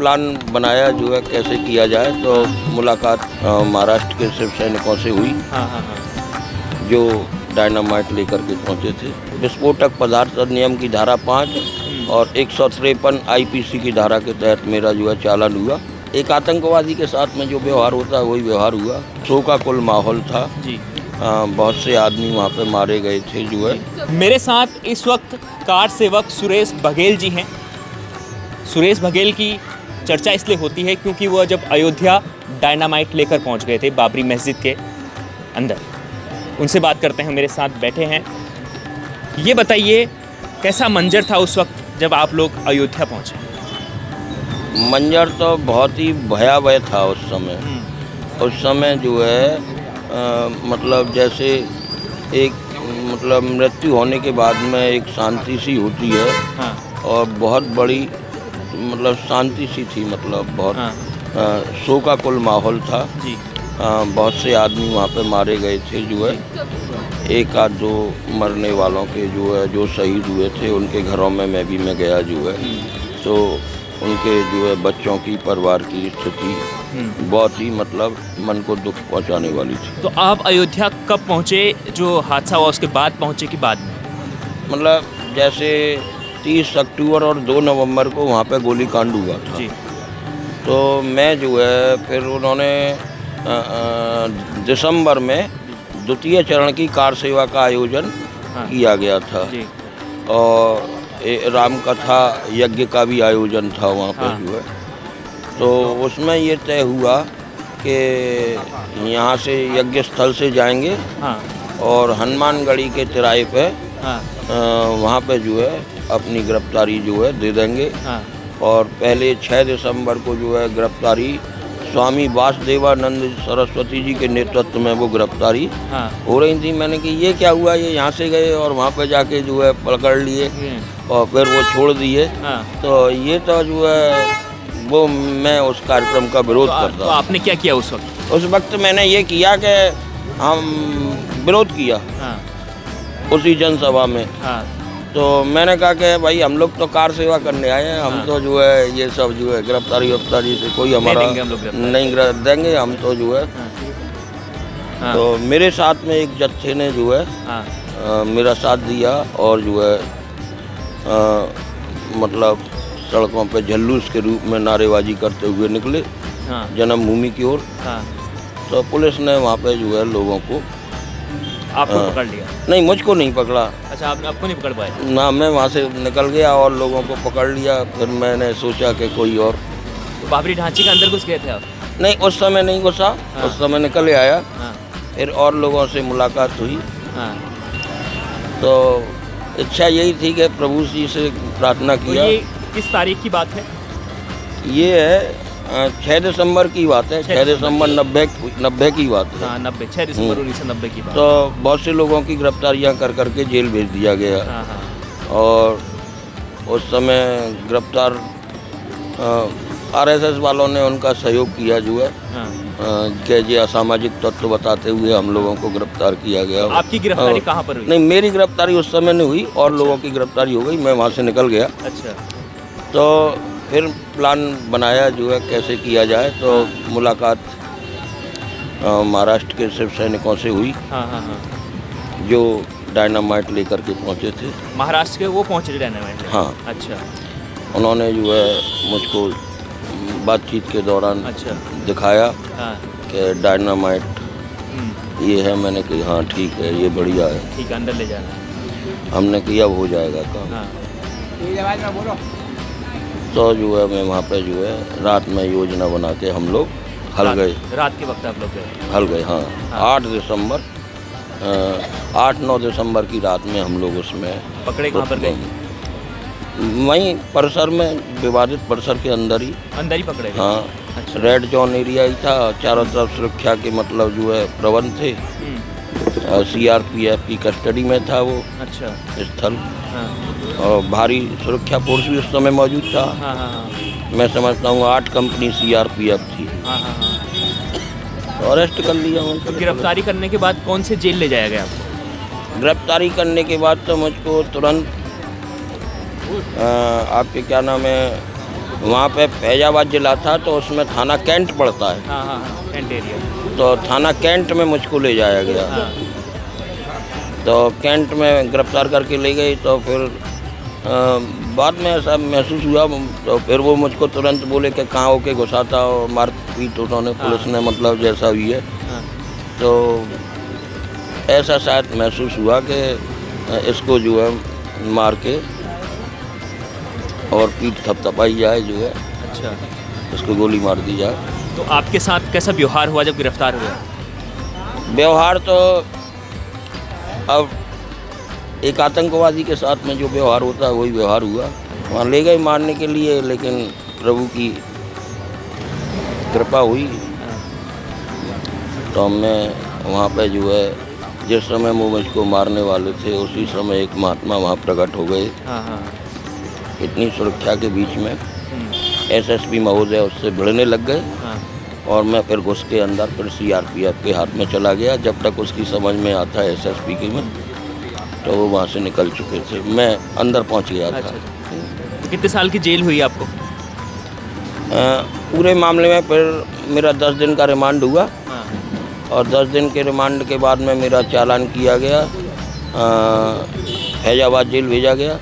Plan बनाया जो है कैसे किया जाए, तो मुलाकात महाराष्ट्र के शिव सैनिकों से हुई जो डायनामाइट लेकर के पहुंचे थे। विस्फोटक पदार्थ अधिनियम की धारा 5 और 153 आईपीसी की धारा के तहत मेरा जो है चालान हुआ। एक आतंकवादी के साथ में जो व्यवहार होता है वही व्यवहार हुआ। शोकाकुल माहौल था जी। बहुत से आदमी वहाँ पे मारे गए थे जो है। मेरे साथ इस वक्त कार सेवक सुरेश बघेल जी हैं। सुरेश बघेल की चर्चा इसलिए होती है क्योंकि वह जब अयोध्या डायनामाइट लेकर पहुंच गए थे बाबरी मस्जिद के अंदर। उनसे बात करते हैं, मेरे साथ बैठे हैं। ये बताइए कैसा मंजर था उस वक्त जब आप लोग अयोध्या पहुंचे? मंजर तो बहुत ही भयावह था उस समय। उस समय जो है मतलब जैसे एक मतलब मृत्यु होने के बाद में एक शांति सी होती है और बहुत बड़ी मतलब शांति सी थी, मतलब बहुत शोकाकुल माहौल था जी। बहुत से आदमी वहाँ पे मारे गए थे जो है। एक आध दो मरने वालों के जो है जो शहीद हुए थे उनके घरों में मैं गया जो है, तो उनके जो है बच्चों की परिवार की स्थिति बहुत ही मतलब मन को दुख पहुंचाने वाली थी। तो आप अयोध्या कब पहुंचे? जो हादसा हुआ उसके बाद पहुंचे कि बाद में? मतलब जैसे 30 अक्टूबर और 2 नवंबर को वहाँ पे गोलीकांड हुआ था जी। तो मैं जो है फिर उन्होंने दिसंबर में द्वितीय चरण की कार सेवा का आयोजन किया गया था जी। और राम कथा यज्ञ का भी आयोजन था वहाँ पर जो है। तो उसमें ये तय हुआ कि यहाँ से यज्ञ स्थल से जाएंगे और हनुमानगढ़ी के तिराहे पे वहाँ पे जो है अपनी गिरफ्तारी जो है दे देंगे। और पहले 6 दिसंबर को जो है गिरफ्तारी स्वामी वासुदेवानंद सरस्वती जी के नेतृत्व में वो गिरफ्तारी हो रही थी। मैंने कि ये क्या हुआ, ये यहाँ से गए और वहाँ पे जाके जो है पकड़ लिए और फिर वो छोड़ दिए। तो ये तो जो है वो मैं उस कार्यक्रम का विरोध करता। तो आपने क्या किया उस वक्त? उस वक्त मैंने ये किया कि हम विरोध किया उसी जनसभा में। तो मैंने कहा कि भाई हम लोग तो कार सेवा करने आए हैं, हम तो जो है ये सब जो है गिरफ्तारी से कोई हमारा नहीं देंगे, हम तो जो है। तो मेरे साथ में एक जत्थे ने जो है मेरा साथ दिया और जो है मतलब सड़कों पे जुलूस के रूप में नारेबाजी करते हुए निकले जन्मभूमि की ओर। तो पुलिस ने वहाँ पे जो है लोगों को आपको पकड़ लिया? नहीं, मुझको नहीं पकड़ा। अच्छा, आपको नहीं पकड़ पाए? ना, मैं वहाँ से निकल गया और लोगों को पकड़ लिया। फिर मैंने सोचा कि कोई और। तो बाबरी ढांचे के अंदर घुस गए थे आप? नहीं, उस समय नहीं घुसा। उस समय निकल आया। फिर और लोगों से मुलाकात हुई। तो इच्छा यही थी कि प्रभु जी से प्रार्थना किया। तो ये किस तारीख की बात है? ये है 6 दिसंबर की बात है। 6 दिसंबर 90 की बात है। 6 दिसंबर 1990 की बात। तो बहुत से लोगों की गिरफ्तारियां कर करके जेल भेज दिया गया। और उस समय गिरफ्तार आरएसएस वालों ने उनका सहयोग किया जो है कि ये असामाजिक तत्व बताते हुए हम लोगों को गिरफ्तार किया गया। आपकी गिरफ्तारी कहाँ पर हुई? नहीं, मेरी गिरफ्तारी उस समय नहीं हुई और लोगों की गिरफ्तारी हो गई। मैं वहाँ से निकल गया। अच्छा। तो फिर प्लान बनाया जो है कैसे किया जाए, तो मुलाकात महाराष्ट्र के शिव सैनिकों से हुई जो डायनामाइट लेकर के पहुँचे थे। महाराष्ट्र के वो पहुँचे थे डायनामाइट? हाँ। अच्छा। उन्होंने जो है मुझको बातचीत के दौरान दिखाया कि डायनामाइट ये है। मैंने कहा हाँ ठीक है, ये बढ़िया है, ठीक है, अंदर ले जाना। हमने किया, अब हो जाएगा काम। तो जो है मैं वहाँ पे जो है रात में योजना बना के हम लोग हल गए। रात के वक्त आप लोग गए? हल गए, हाँ। 8-9 दिसंबर की रात में हम लोग उसमें पकड़े। कहाँ पर गए? वहीं परिसर में, विवादित परिसर के अंदर ही पकड़े? हाँ। अच्छा। रेड जोन एरिया ही था, चारों तरफ सुरक्षा के मतलब जो है प्रबंध थे। सीआरपीएफ की कस्टडी में था वो स्थल। और भारी सुरक्षा फोर्स भी उस समय मौजूद था। मैं समझता हूँ 8 कंपनी सीआरपीएफ थी। तो अरेस्ट कर लिया उनको। तो गिरफ्तारी करने के बाद कौन से जेल ले जाया गया आपको? गिरफ्तारी करने के बाद तो मुझको तुरंत आपके क्या नाम है वहाँ पे फैजाबाद जिला था तो उसमें थाना कैंट पड़ता है। हाँ हाँ हाँ, कैंट एरिया। तो थाना कैंट में मुझको ले जाया गया। हाँ तो कैंट में गिरफ्तार करके ले गई। तो फिर बाद में ऐसा महसूस हुआ, तो फिर वो मुझको तुरंत बोले कि कहाँ होके घुसाता और मारपीट उन्होंने पुलिस ने, मतलब जैसा भी है। हाँ। तो ऐसा शायद महसूस हुआ कि इसको जो है मार के और पीठ थपथपाई जाए, जो है अच्छा, उसको गोली मार दी जाए। तो आपके साथ कैसा व्यवहार हुआ जब गिरफ्तार हुए? व्यवहार तो अब एक आतंकवादी के साथ में जो व्यवहार होता है वही व्यवहार हुआ। वहाँ ले गए मारने के लिए, लेकिन प्रभु की कृपा हुई तो मैं वहाँ पे जो है, जिस समय वो मुझको मारने वाले थे उसी समय एक महात्मा वहाँ प्रकट हो गए। हाँ हाँ। इतनी सुरक्षा के बीच में एसएसपी महोदय उससे भिड़ने लग गए। हाँ। और मैं फिर घुस के अंदर फिर सीआरपीएफ के हाथ में चला गया। जब तक उसकी समझ में आता है एसएसपी की में, तो वो वहाँ से निकल चुके थे, मैं अंदर पहुँच गया था। अच्छा। तो कितने साल की जेल हुई आपको? पूरे मामले में फिर मेरा 10 दिन का रिमांड हुआ। हाँ। और 10 दिन के रिमांड के बाद में मेरा चालान किया गया, फैजाबाद जेल भेजा गया।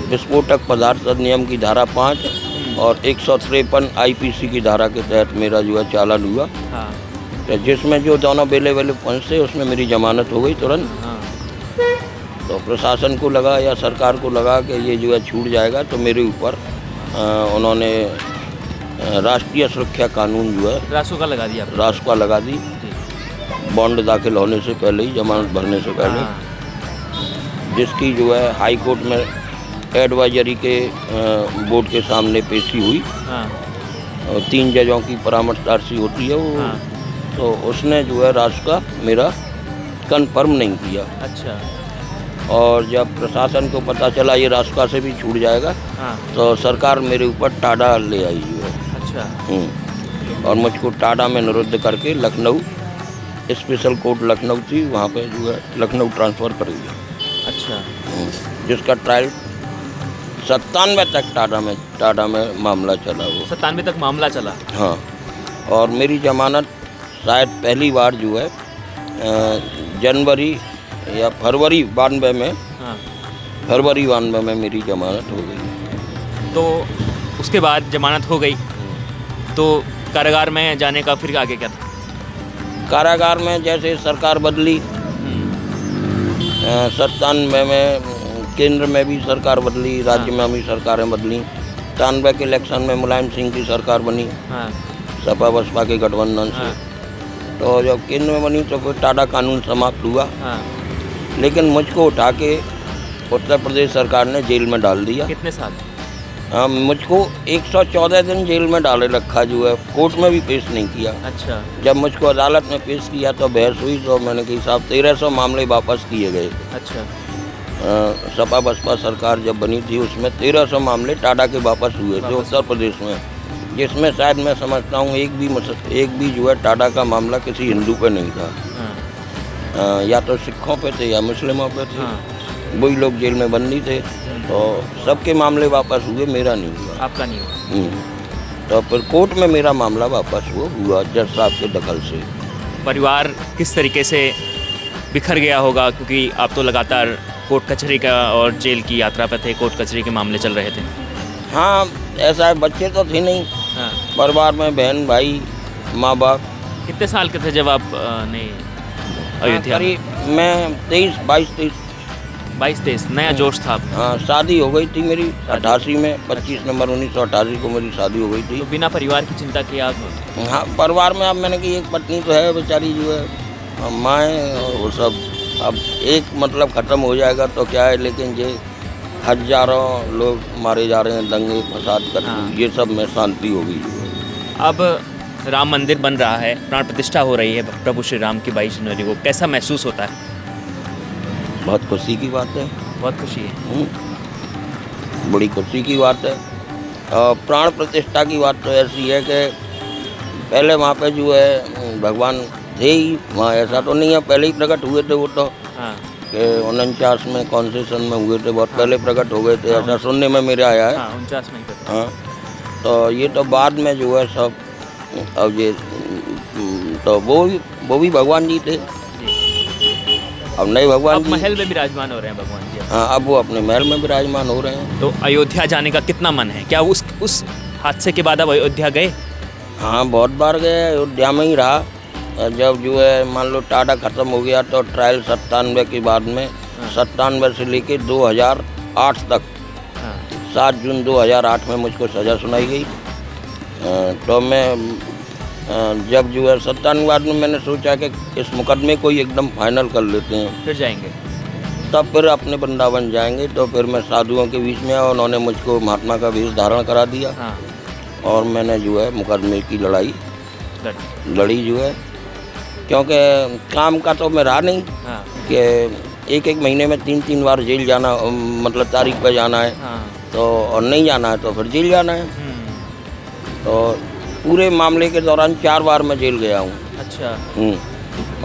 विस्फोटक पदार्थ अधिनियम की धारा 5 और 153 आईपीसी की धारा के तहत मेरा जो है चालान हुआ। हाँ। तो जिसमें जो दोनों बेले वाले पंच थे उसमें मेरी जमानत हो गई तुरंत। हाँ। तो प्रशासन को लगा या सरकार को लगा कि ये जो है छूट जाएगा, तो मेरे ऊपर उन्होंने राष्ट्रीय सुरक्षा कानून जो है रासुका लगा दिया आपने? रासुका लगा दी। जी। बॉन्ड दाखिल होने से पहले ही, जमानत भरने से पहले, हाँ। जिसकी जो है हाई कोर्ट में एडवाइजरी के बोर्ड के सामने पेशी हुई। हाँ। और 3 जजों की परामर्शदार्शी होती है वो। हाँ। तो उसने जो है रासुका मेरा कन्फर्म नहीं किया। अच्छा। और जब प्रशासन को पता चला ये रासुका से भी छूट जाएगा, हाँ। तो सरकार मेरे ऊपर टाडा ले आई जो है। अच्छा। और मुझको टाडा में निरुद्ध करके लखनऊ, स्पेशल कोर्ट लखनऊ थी, वहाँ पे जो है लखनऊ ट्रांसफ़र कर दिया। अच्छा। जिसका ट्रायल 97 तक टाडा में मामला चला वो। 97 तक मामला चला? हाँ। और मेरी जमानत शायद पहली बार जो है जनवरी या फरवरी 92 में, हाँ। फरवरी 92 में मेरी जमानत हो गई। तो उसके बाद जमानत हो गई, तो कारागार में जाने का फिर आगे क्या था? कारागार में जैसे सरकार बदली, 97 में केंद्र में भी सरकार बदली, राज्य में भी सरकारें बदली। 93 के इलेक्शन में मुलायम सिंह की सरकार बनी, हाँ। सपा बसपा के गठबंधन से। हाँ। तो जब केंद्र में बनी तो फिर टाडा कानून समाप्त हुआ। हाँ। लेकिन मुझको उठा के उत्तर प्रदेश सरकार ने जेल में डाल दिया। कितने साल? हाँ, मुझको 114 दिन जेल में डाले रखा, जो है कोर्ट में भी पेश नहीं किया। अच्छा। जब मुझको अदालत में पेश किया तो बहस हुई, तो मैंने कहा साहब 1300 मामले वापस किए गए। अच्छा। सपा बसपा सरकार जब बनी थी उसमें 1300 मामले टाडा के वापस हुए थे उत्तर प्रदेश में, जिसमें शायद मैं समझता हूँ एक भी जो है टाडा का मामला किसी हिंदू पे नहीं था। हाँ। या तो सिखों पे थे या मुस्लिमों पे थे। हाँ। वही लोग जेल में बंदी थे, तो सबके मामले वापस हुए, मेरा नहीं हुआ। आपका नहीं हुआ? तो फिर कोर्ट में मेरा मामला वापस हुआ जज साहब के दखल से। परिवार किस तरीके से बिखर गया होगा, क्योंकि आप तो लगातार कोर्ट कचहरी का और जेल की यात्रा पर थे, कोर्ट कचहरी के मामले चल रहे थे। हाँ, ऐसा है, बच्चे तो थे नहीं। हाँ। परिवार में बहन भाई माँ बाप। कितने साल के थे जब आप ने अयोध्या? करीब मैं 22-23। 22-23 नया जोश था आपका? हाँ, शादी हो गई थी मेरी 88 में, 25 नवंबर 1988 को मेरी शादी हो गई थी। तो बिना परिवार की चिंता किए आप? हाँ, परिवार में अब मैंने कि एक पत्नी तो है बेचारी, जो है माँ है, और वो सब अब एक मतलब ख़त्म हो जाएगा तो क्या है, लेकिन ये हजारों लोग मारे जा रहे हैं, दंगे फसाद कर। हाँ। ये सब में शांति होगी। अब राम मंदिर बन रहा है, प्राण प्रतिष्ठा हो रही है प्रभु श्री राम की 22 जनवरी को, कैसा महसूस होता है? बहुत खुशी की बात है। बहुत खुशी है। बड़ी खुशी की बात है। और प्राण प्रतिष्ठा की बात तो ऐसी है कि पहले वहाँ पे जो है भगवान थे ही, वहाँ ऐसा तो नहीं है, पहले ही प्रकट हुए थे वो तो। हाँ। कि 49 में कॉन्सेशन में हुए थे, बहुत पहले प्रकट हो गए थे, ऐसा सुनने में मेरे आया है। 49 में ही। हाँ, तो ये तो बाद में जो है सब, अब ये तो वो भी भगवान जी थे, अब नए भगवान अब जी। महल में विराजमान हो रहे हैं भगवान जी। हाँ, अब वो अपने महल में विराजमान हो रहे हैं। तो अयोध्या जाने का कितना मन है? क्या उस हादसे के बाद अब अयोध्या गए? हाँ, बहुत बार गए, अयोध्या में ही रहा। जब जो है मान लो टाटा ख़त्म हो गया तो ट्रायल 97 के बाद में, 97 से लेके 2008 तक, 7 जून 2008 में मुझको सज़ा सुनाई गई। तो मैं जब जो है 97 बाद में मैंने सोचा कि इस मुकदमे को ही एकदम फाइनल कर लेते हैं, फिर जाएंगे। तब फिर अपने वृंदावन जाएंगे। तो फिर मैं साधुओं के बीच में आया, उन्होंने मुझको महात्मा का वेश धारण करा दिया। हाँ। और मैंने जो है मुकदमे की लड़ाई लड़ी जो है, क्योंकि काम का तो मैं रहा नहीं। हाँ। कि एक महीने में 3 बार जेल जाना, मतलब तारीख पे जाना है। हाँ। तो और नहीं जाना है तो फिर जेल जाना है। तो पूरे मामले के दौरान 4 बार मैं जेल गया हूँ। अच्छा।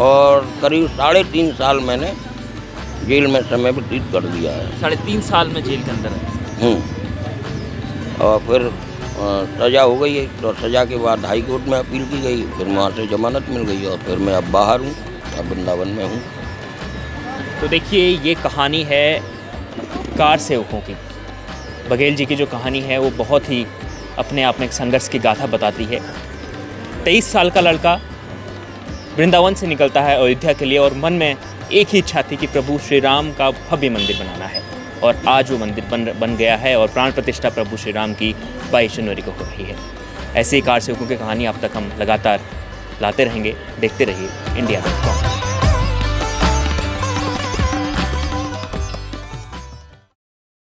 और करीब 3.5 साल मैंने जेल में समय व्यतीत कर दिया है। 3.5 साल में जेल के अंदर है। और फिर सज़ा हो गई है, तो सज़ा के बाद हाई कोर्ट में अपील की गई, फिर वहाँ से जमानत मिल गई और फिर मैं अब बाहर हूँ, अब वृंदावन में हूँ। तो देखिए, ये कहानी है कार सेवकों की। बघेल जी की जो कहानी है वो बहुत ही अपने आप में एक संघर्ष की गाथा बताती है। 23 साल का लड़का वृंदावन से निकलता है अयोध्या के लिए, और मन में एक ही इच्छा थी कि प्रभु श्री राम का भव्य मंदिर बनाना है, और आज वो मंदिर बन गया है और प्राण प्रतिष्ठा प्रभु श्री राम की 22 जनवरी को हो रही है। ऐसे ही कार सेवकों की कहानी आप तक हम लगातार लाते रहेंगे। देखते रहिए इंडिया.com।